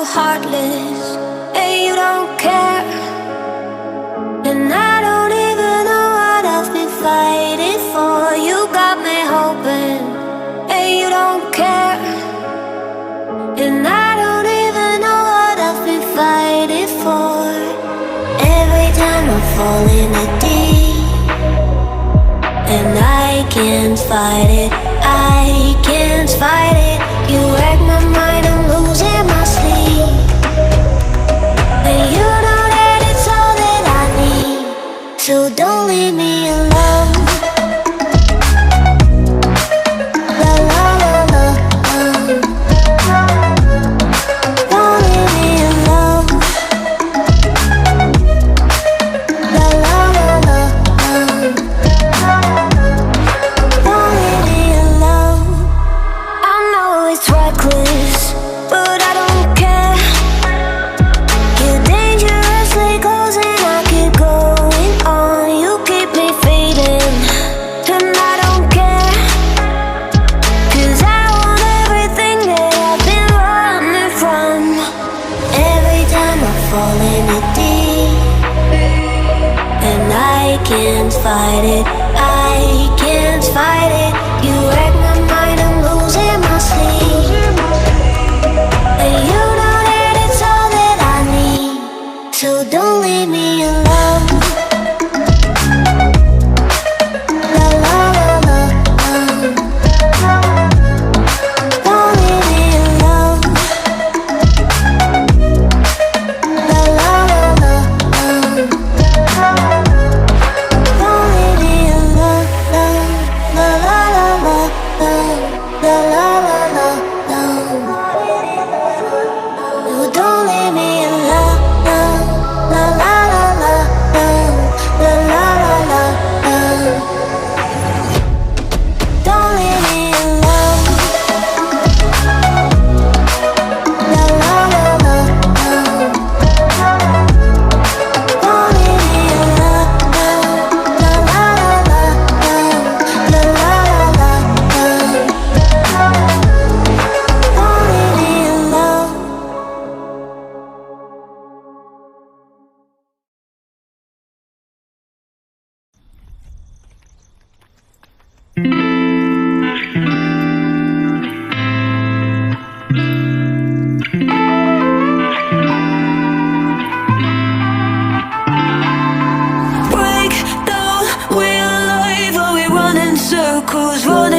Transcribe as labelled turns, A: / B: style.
A: heartless, and you don't care. And I don't even know what I've been fighting for. You got me hoping, and you don't care. And I don't even know what I've been fighting for. Every time I fall in the deep, and I can't fight it, I can't fight it. You wreck my mind, I'm losing my sleep. And you know that it's all that I need, so don't leave me alone. La la la la, don't leave me alone. La la la la, don't leave me alone. I know it's reckless, but I don't care. You're dangerously close and I keep going on. You keep me fading, and I don't care. 'Cause I want everything that I've been running from. Every time I fall in the deep, and I can't fight it, I can't fight it. You wreck my mind, I'm losing my sleep. And you know that it's all that I need, so don't leave me alone. La la la la, don't leave me alone. La la la la, don't leave me alone. La la la la, la la la la, no, don't leave me alone. La la la la, la la la la, don't leave me alone. La la la la, don't leave me alone. La la la la, la la la la, don't leave me alone. Break down, we're alive, or we run in circles, run